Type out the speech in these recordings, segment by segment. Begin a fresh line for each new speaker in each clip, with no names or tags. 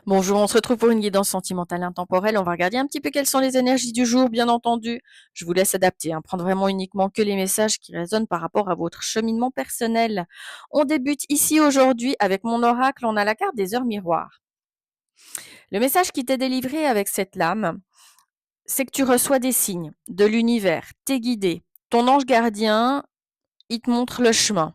Bonjour, on se retrouve pour une guidance sentimentale intemporelle. On va regarder un petit peu quelles sont les énergies du jour, bien entendu. Je vous laisse adapter, hein, prendre vraiment uniquement que les messages qui résonnent par rapport à votre cheminement personnel. On débute ici aujourd'hui avec mon oracle. On a la carte des heures miroirs. Le message qui t'est délivré avec cette lame, c'est que tu reçois des signes de l'univers, t'es guidé. Ton ange gardien, il te montre le chemin.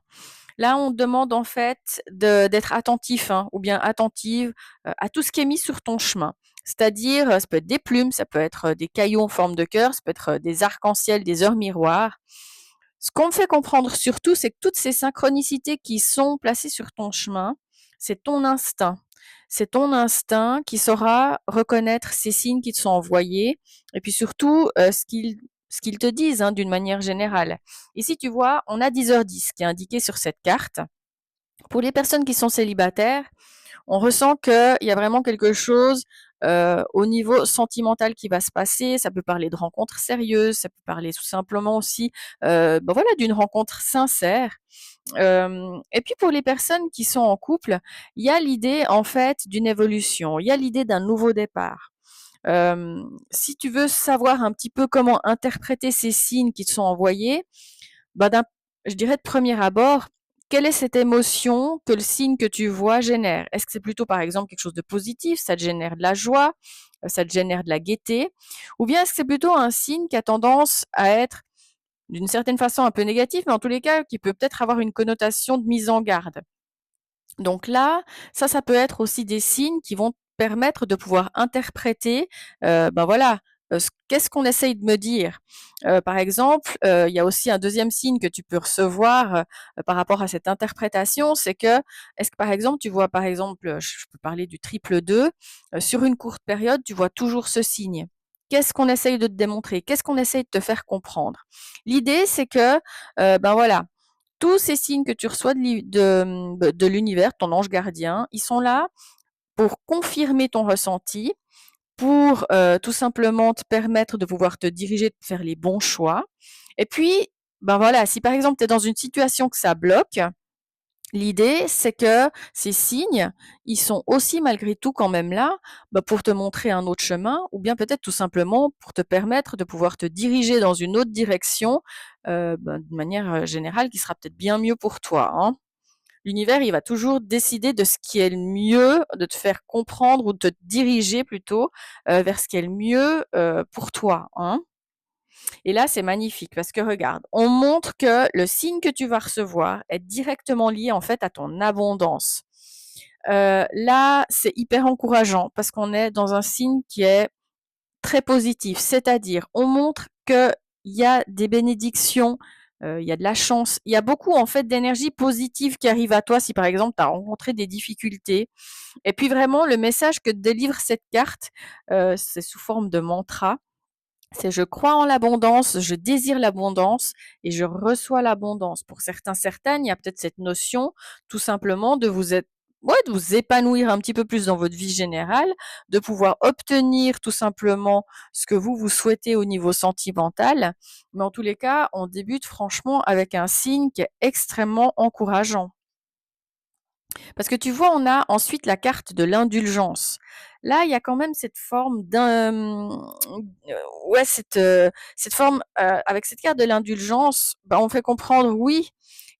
Là, on te demande en fait d'être attentif, hein, ou bien attentive à tout ce qui est mis sur ton chemin. C'est-à-dire, ça peut être des plumes, ça peut être des cailloux en forme de cœur, ça peut être des arcs-en-ciel, des heures miroirs. Ce qu'on me fait comprendre surtout, c'est que toutes ces synchronicités qui sont placées sur ton chemin, c'est ton instinct. C'est ton instinct qui saura reconnaître ces signes qui te sont envoyés et puis surtout ce qu'ils te disent, hein, d'une manière générale. Ici, tu vois, on a 10h10 qui est indiqué sur cette carte. Pour les personnes qui sont célibataires, on ressent qu'il y a vraiment quelque chose au niveau sentimental qui va se passer. Ça peut parler de rencontres sérieuses, ça peut parler tout simplement aussi voilà, d'une rencontre sincère. Et puis pour les personnes qui sont en couple, il y a l'idée en fait d'une évolution, il y a l'idée d'un nouveau départ. Si tu veux savoir un petit peu comment interpréter ces signes qui te sont envoyés, bah je dirais de premier abord, quelle est cette émotion que le signe que tu vois génère? Est-ce que c'est plutôt par exemple quelque chose de positif, ça te génère de la joie, ça te génère de la gaieté, ou bien est-ce que c'est plutôt un signe qui a tendance à être d'une certaine façon un peu négatif, mais en tous les cas qui peut peut-être avoir une connotation de mise en garde? Donc là, ça peut être aussi des signes qui vont te permettre de pouvoir interpréter, voilà, qu'est-ce qu'on essaye de me dire? Par exemple, il y a aussi un deuxième signe que tu peux recevoir, par rapport à cette interprétation, c'est que, est-ce que par exemple, tu vois par exemple, je peux parler du triple 2, sur une courte période, tu vois toujours ce signe? Qu'est-ce qu'on essaye de te démontrer? Qu'est-ce qu'on essaye de te faire comprendre? L'idée, c'est que, voilà, tous ces signes que tu reçois de l'univers, ton ange gardien, ils sont là pour confirmer ton ressenti, pour tout simplement te permettre de pouvoir te diriger, de faire les bons choix. Et puis, ben voilà, si par exemple tu es dans une situation que ça bloque, l'idée c'est que ces signes, ils sont aussi malgré tout quand même là pour te montrer un autre chemin ou bien peut-être tout simplement pour te permettre de pouvoir te diriger dans une autre direction de manière générale qui sera peut-être bien mieux pour toi, hein. L'univers, il va toujours décider de ce qui est le mieux, de te faire comprendre ou de te diriger plutôt vers ce qui est le mieux pour toi, hein. Et là, c'est magnifique parce que regarde, on montre que le signe que tu vas recevoir est directement lié en fait à ton abondance. Là, c'est hyper encourageant parce qu'on est dans un signe qui est très positif, c'est-à-dire on montre qu'il y a des bénédictions, il y a de la chance, il y a beaucoup en fait d'énergie positive qui arrive à toi si par exemple tu as rencontré des difficultés. Et puis vraiment le message que délivre cette carte, c'est sous forme de mantra, c'est je crois en l'abondance, je désire l'abondance et je reçois l'abondance. Pour certains, certaines, il y a peut-être cette notion tout simplement de vous être ouais, de vous épanouir un petit peu plus dans votre vie générale, de pouvoir obtenir tout simplement ce que vous souhaitez au niveau sentimental. Mais en tous les cas, on débute franchement avec un signe qui est extrêmement encourageant. Parce que tu vois, on a ensuite la carte de l'indulgence. Là, il y a quand même cette forme ouais, cette forme, avec cette carte de l'indulgence, on fait comprendre, oui,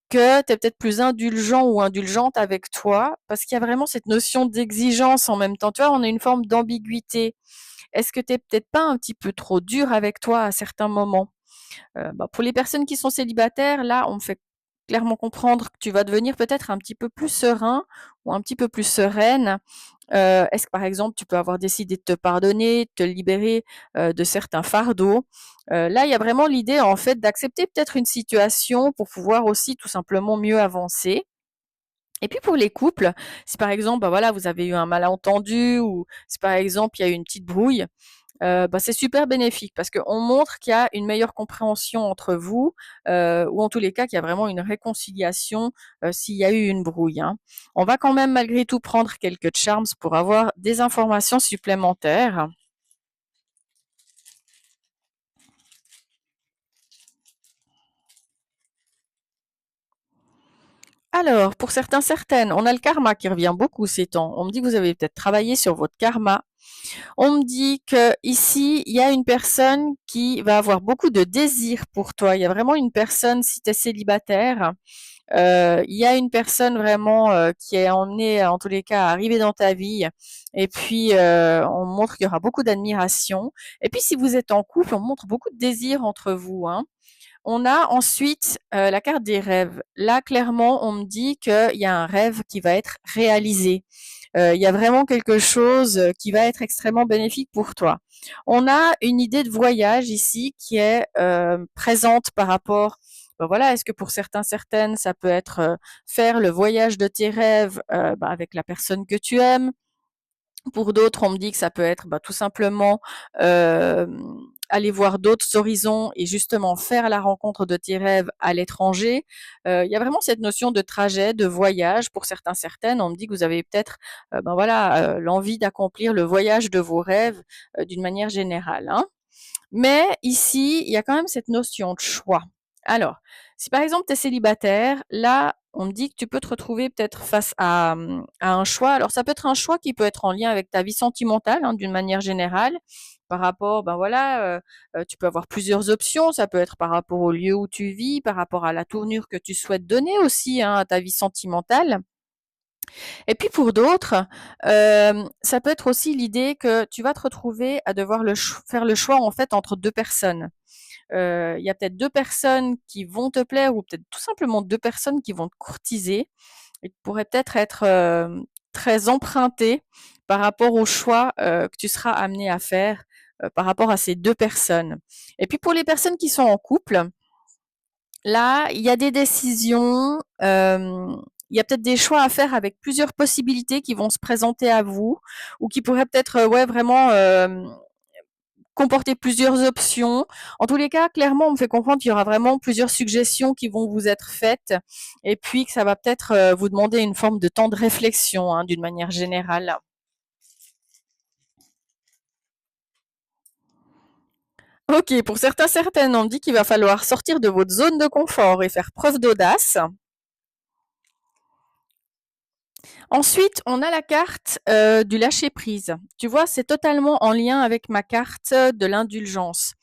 que tu es peut-être plus indulgent ou indulgente avec toi, parce qu'il y a vraiment cette notion d'exigence en même temps. Tu vois, on a une forme d'ambiguïté. Est-ce que tu es peut-être pas un petit peu trop dur avec toi à certains moments? Pour les personnes qui sont célibataires, là, on me fait clairement comprendre que tu vas devenir peut-être un petit peu plus serein ou un petit peu plus sereine. Est-ce que, par exemple, tu peux avoir décidé de te pardonner, de te libérer, de certains fardeaux? Là, il y a vraiment l'idée, en fait, d'accepter peut-être une situation pour pouvoir aussi tout simplement mieux avancer. Et puis pour les couples, si par exemple, voilà, vous avez eu un malentendu ou si par exemple, il y a eu une petite brouille, c'est super bénéfique parce qu'on montre qu'il y a une meilleure compréhension entre vous, ou en tous les cas qu'il y a vraiment une réconciliation s'il y a eu une brouille, hein. On va quand même malgré tout prendre quelques charms pour avoir des informations supplémentaires. Alors, pour certains, certaines, on a le karma qui revient beaucoup ces temps. On me dit que vous avez peut-être travaillé sur votre karma. On me dit que ici, il y a une personne qui va avoir beaucoup de désir pour toi. Il y a vraiment une personne, si tu es célibataire, il y a une personne vraiment qui est emmenée, en tous les cas, à arriver dans ta vie. Et puis, on montre qu'il y aura beaucoup d'admiration. Et puis, si vous êtes en couple, on montre beaucoup de désir entre vous, hein. On a ensuite la carte des rêves. Là, clairement, on me dit qu'il y a un rêve qui va être réalisé. Il y a vraiment quelque chose qui va être extrêmement bénéfique pour toi. On a une idée de voyage ici qui est présente par rapport. Ben voilà, est-ce que pour certains, certaines, ça peut être faire le voyage de tes rêves avec la personne que tu aimes. Pour d'autres, on me dit que ça peut être tout simplement euh, aller voir d'autres horizons et justement faire la rencontre de tes rêves à l'étranger. Il y a vraiment cette notion de trajet, de voyage. Pour certains, certaines, on me dit que vous avez peut-être l'envie d'accomplir le voyage de vos rêves d'une manière générale, hein. Mais ici, il y a quand même cette notion de choix. Alors, si par exemple tu es célibataire, là, on me dit que tu peux te retrouver peut-être face à un choix. Alors, ça peut être un choix qui peut être en lien avec ta vie sentimentale, hein, d'une manière générale, par rapport, tu peux avoir plusieurs options. Ça peut être par rapport au lieu où tu vis, par rapport à la tournure que tu souhaites donner aussi, hein, à ta vie sentimentale. Et puis pour d'autres, ça peut être aussi l'idée que tu vas te retrouver à devoir faire le choix en fait entre deux personnes. Il y a peut-être deux personnes qui vont te plaire ou peut-être tout simplement deux personnes qui vont te courtiser et qui pourraient peut-être être très empruntées par rapport au choix que tu seras amené à faire par rapport à ces deux personnes. Et puis pour les personnes qui sont en couple, là, il y a des décisions, il y a peut-être des choix à faire avec plusieurs possibilités qui vont se présenter à vous ou qui pourraient peut-être, ouais, vraiment, comporter plusieurs options. En tous les cas, clairement, on me fait comprendre qu'il y aura vraiment plusieurs suggestions qui vont vous être faites et puis que ça va peut-être, vous demander une forme de temps de réflexion, hein, d'une manière générale. OK, pour certains, certaines, on me dit qu'il va falloir sortir de votre zone de confort et faire preuve d'audace. Ensuite, on a la carte du lâcher-prise. Tu vois, c'est totalement en lien avec ma carte de l'indulgence.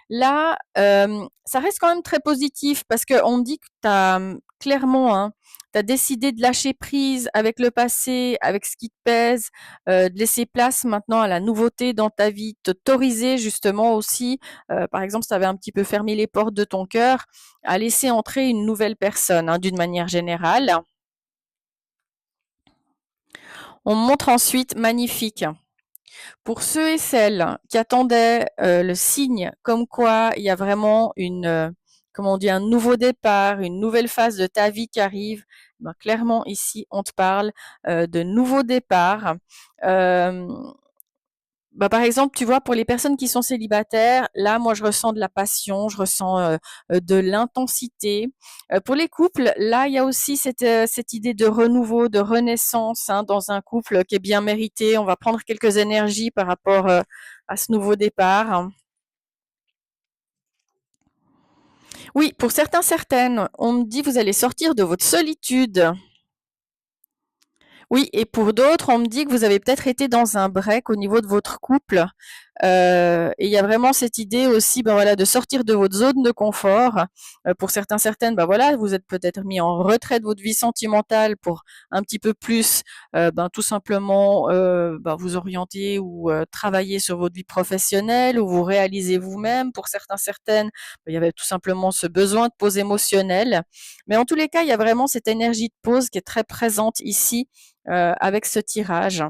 Là, ça reste quand même très positif parce qu'on me dit que tu as clairement, hein, tu as décidé de lâcher prise avec le passé, avec ce qui te pèse, de laisser place maintenant à la nouveauté dans ta vie, de t'autoriser justement aussi, par exemple, si tu avais un petit peu fermé les portes de ton cœur, à laisser entrer une nouvelle personne, hein, d'une manière générale. On montre ensuite magnifique. Pour ceux et celles qui attendaient le signe comme quoi il y a vraiment comment on dit, un nouveau départ, une nouvelle phase de ta vie qui arrive, ben, clairement ici on te parle de nouveau départ. Euh, par exemple, tu vois, pour les personnes qui sont célibataires, là, moi, je ressens de la passion, je ressens de l'intensité. Pour les couples, là, il y a aussi cette idée de renouveau, de renaissance, hein, dans un couple qui est bien mérité. On va prendre quelques énergies par rapport à ce nouveau départ. Oui, pour certains, certaines, on me dit vous allez sortir de votre solitude. Oui, et pour d'autres, on me dit que vous avez peut-être été dans un break au niveau de votre couple. Et il y a vraiment cette idée aussi, voilà, de sortir de votre zone de confort. Pour certains, certaines, voilà, vous êtes peut-être mis en retrait de votre vie sentimentale pour un petit peu plus, tout simplement, vous orienter ou travailler sur votre vie professionnelle ou vous réaliser vous-même. Pour certains, certaines, il y avait tout simplement ce besoin de pause émotionnelle. Mais en tous les cas, il y a vraiment cette énergie de pause qui est très présente ici avec ce tirage.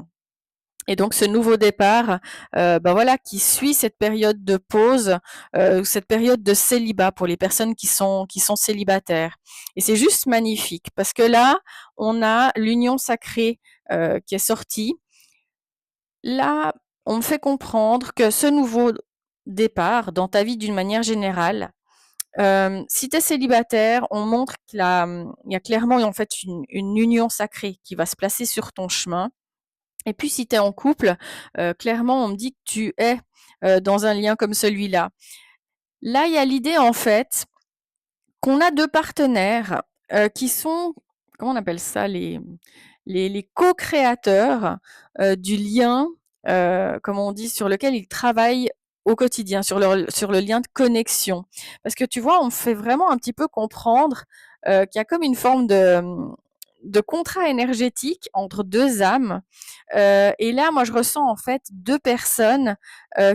Et donc ce nouveau départ, voilà, qui suit cette période de pause, cette période de célibat pour les personnes qui sont célibataires. Et c'est juste magnifique parce que là, on a l'union sacrée qui est sortie. Là, on me fait comprendre que ce nouveau départ dans ta vie d'une manière générale, si tu es célibataire, on montre qu'il y a clairement en fait une union sacrée qui va se placer sur ton chemin. Et puis si tu es en couple, clairement on me dit que tu es, dans un lien comme celui-là. Là, il y a l'idée en fait qu'on a 2 partenaires, qui sont comment on appelle ça, les co-créateurs du lien, comme on dit, sur lequel ils travaillent au quotidien, sur le lien de connexion. Parce que tu vois, on me fait vraiment un petit peu comprendre qu'il y a comme une forme de contrat énergétique entre deux âmes. Et là, moi, je ressens en fait deux personnes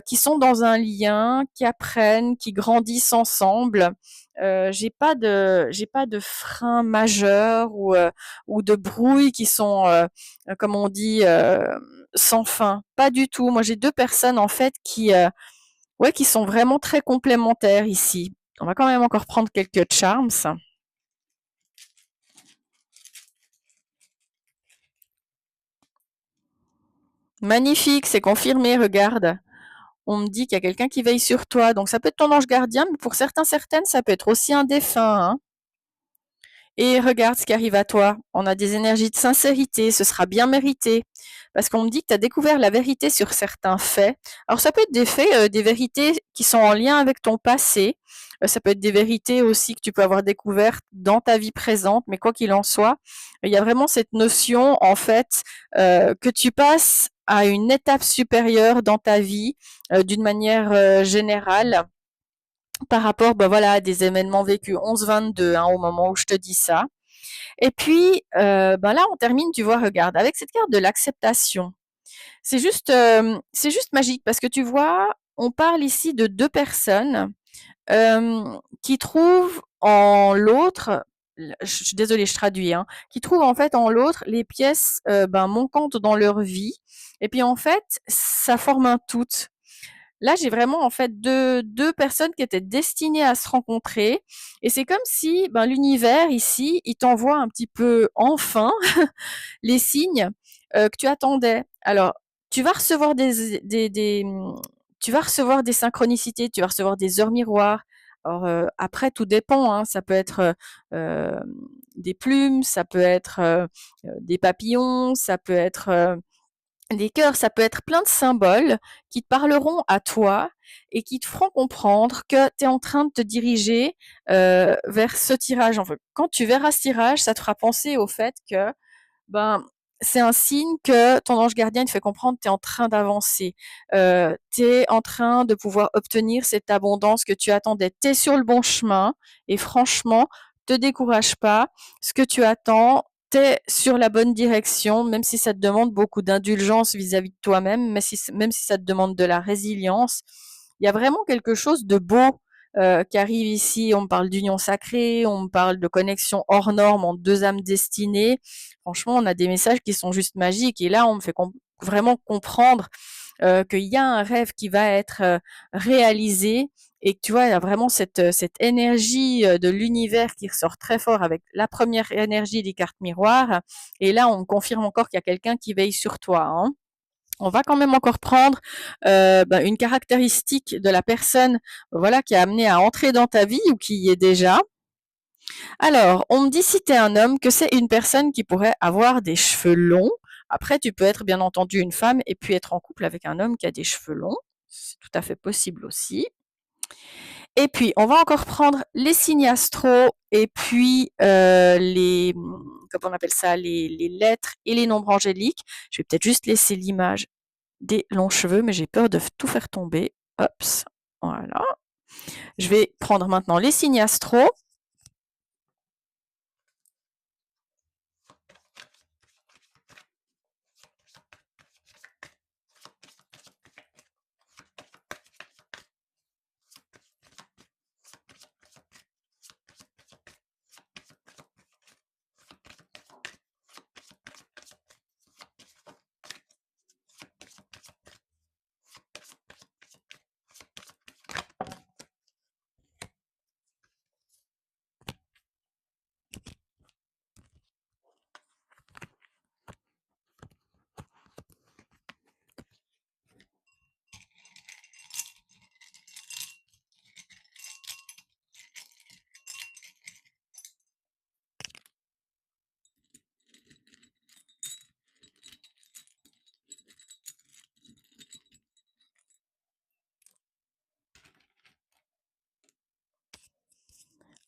qui sont dans un lien, qui apprennent, qui grandissent ensemble. J'ai pas de frein majeur ou de brouilles qui sont, comme on dit, sans fin. Pas du tout. Moi, j'ai deux personnes en fait ouais, qui sont vraiment très complémentaires ici. On va quand même encore prendre quelques charms. Magnifique, c'est confirmé, regarde. On me dit qu'il y a quelqu'un qui veille sur toi. Donc ça peut être ton ange gardien, mais pour certains, certaines, ça peut être aussi un défunt, hein. Et regarde ce qui arrive à toi. On a des énergies de sincérité, ce sera bien mérité. Parce qu'on me dit que tu as découvert la vérité sur certains faits. Alors ça peut être des faits, des vérités qui sont en lien avec ton passé. Ça peut être des vérités aussi que tu peux avoir découvertes dans ta vie présente, mais quoi qu'il en soit, il y a vraiment cette notion, en fait, que tu passes à une étape supérieure dans ta vie, d'une manière générale par rapport, bah voilà, à des événements vécus 11-22, hein, au moment où je te dis ça. Et puis, ben là, on termine, tu vois, regarde, avec cette carte de l'acceptation. C'est juste magique parce que tu vois, on parle ici de deux personnes qui trouvent en l'autre, je suis désolée, je traduis, hein, qui trouvent en fait en l'autre les pièces ben, manquantes dans leur vie. Et puis en fait, ça forme un tout. Là, j'ai vraiment en fait deux personnes qui étaient destinées à se rencontrer. Et c'est comme si ben, l'univers ici, il t'envoie un petit peu enfin les signes que tu attendais. Alors, tu vas recevoir tu vas recevoir des synchronicités, tu vas recevoir des heures miroirs. Alors, après, tout dépend, hein. Ça peut être euh, des plumes, ça peut être des papillons, ça peut être des cœurs, ça peut être plein de symboles qui te parleront à toi et qui te feront comprendre que tu es en train de te diriger vers ce tirage. En fait, quand tu verras ce tirage, ça te fera penser au fait que ben, c'est un signe que ton ange gardien te fait comprendre que tu es en train d'avancer. Tu es en train de pouvoir obtenir cette abondance que tu attendais. Tu es sur le bon chemin et franchement, te décourage pas. Ce que tu attends, tu es sur la bonne direction, même si ça te demande beaucoup d'indulgence vis-à-vis de toi-même, même si ça te demande de la résilience. Il y a vraiment quelque chose de beau qui arrive ici. On me parle d'union sacrée, on me parle de connexion hors norme entre deux âmes destinées. Franchement, on a des messages qui sont juste magiques. Et là, on me fait vraiment comprendre qu'il y a un rêve qui va être réalisé et que tu vois, il y a vraiment cette énergie de l'univers qui ressort très fort avec la première énergie des cartes miroirs. Et là, on me confirme encore qu'il y a quelqu'un qui veille sur toi, hein. On va quand même encore prendre ben, une caractéristique de la personne, voilà, qui a amené à entrer dans ta vie ou qui y est déjà. Alors, on me dit si tu es un homme que c'est une personne qui pourrait avoir des cheveux longs. Après, tu peux être bien entendu une femme et puis être en couple avec un homme qui a des cheveux longs. C'est tout à fait possible aussi. Et puis, on va encore prendre les signes astro et puis comment on appelle ça, les lettres et les nombres angéliques. Je vais peut-être juste laisser l'image des longs cheveux, mais j'ai peur de tout faire tomber. Hop, voilà. Je vais prendre maintenant les signes astro.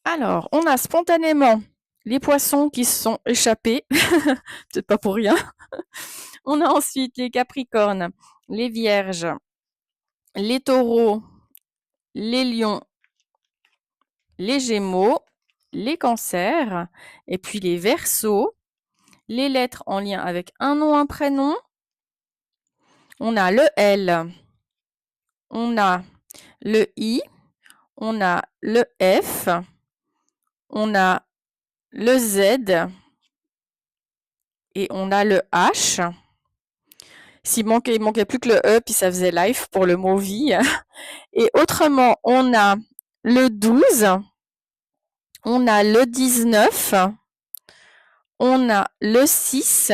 Alors, on a spontanément les poissons qui se sont échappés, peut-être pas pour rien. On a ensuite les capricornes, les vierges, les taureaux, les lions, les gémeaux, les cancers, et puis les verseaux, les lettres en lien avec un nom, un prénom. On a le L, on a le I, on a le F, on a le Z et on a le H. Il manquait plus que le E, puis ça faisait life pour le mot vie. Et autrement, on a le 12, on a le 19, on a le 6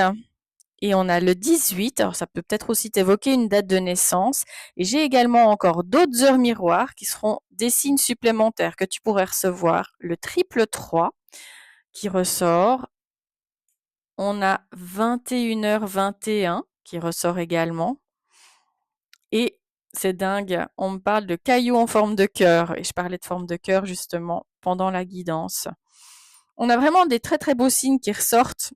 et on a le 18. Alors, ça peut peut-être aussi t'évoquer une date de naissance. Et j'ai également encore d'autres heures miroirs qui seront des signes supplémentaires que tu pourrais recevoir. Le triple 3 qui ressort. On a 21h21 qui ressort également. Et c'est dingue, on me parle de cailloux en forme de cœur. Et je parlais de forme de cœur justement pendant la guidance. On a vraiment des très très beaux signes qui ressortent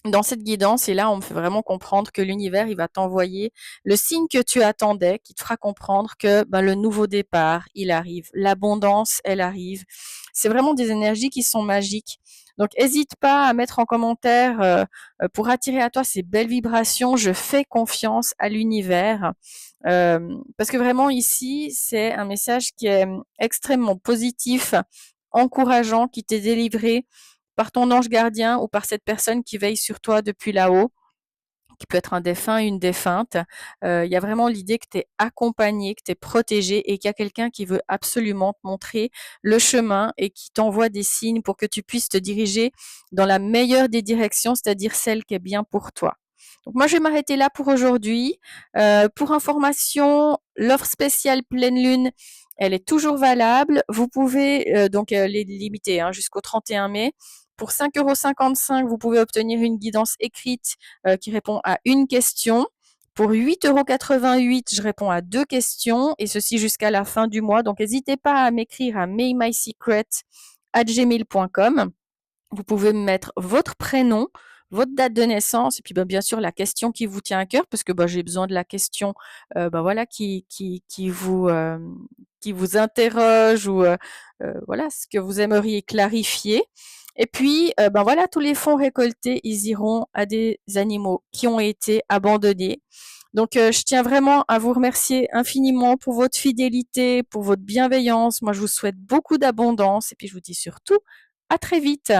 dans cette guidance, et là, on me fait vraiment comprendre que l'univers, il va t'envoyer le signe que tu attendais, qui te fera comprendre que le nouveau départ, il arrive, l'abondance, elle arrive. C'est vraiment des énergies qui sont magiques. Donc, n'hésite pas à mettre en commentaire pour attirer à toi ces belles vibrations. Je fais confiance à l'univers. Parce que vraiment ici, c'est un message qui est extrêmement positif, encourageant, qui t'est délivré par ton ange gardien ou par cette personne qui veille sur toi depuis là-haut, qui peut être un défunt, une défunte. Il y a vraiment l'idée que tu es accompagné, que tu es protégé et qu'il y a quelqu'un qui veut absolument te montrer le chemin et qui t'envoie des signes pour que tu puisses te diriger dans la meilleure des directions, c'est-à-dire celle qui est bien pour toi. Donc moi, je vais m'arrêter là pour aujourd'hui. Pour information, l'offre spéciale pleine lune, elle est toujours valable. Vous pouvez donc les limiter jusqu'au 31 mai. Pour 5,55 €, vous pouvez obtenir une guidance écrite qui répond à une question. Pour 8,88 €, je réponds à 2 questions, et ceci jusqu'à la fin du mois. Donc, n'hésitez pas à m'écrire à maymysecret@gmail.com. Vous pouvez me mettre votre prénom, votre date de naissance, et puis bien sûr la question qui vous tient à cœur, parce que j'ai besoin de la question voilà, qui vous interroge, ou voilà, ce que vous aimeriez clarifier. Et puis, voilà, tous les fonds récoltés, ils iront à des animaux qui ont été abandonnés. Donc, je tiens vraiment à vous remercier infiniment pour votre fidélité, pour votre bienveillance. Moi, je vous souhaite beaucoup d'abondance, et puis je vous dis surtout à très vite.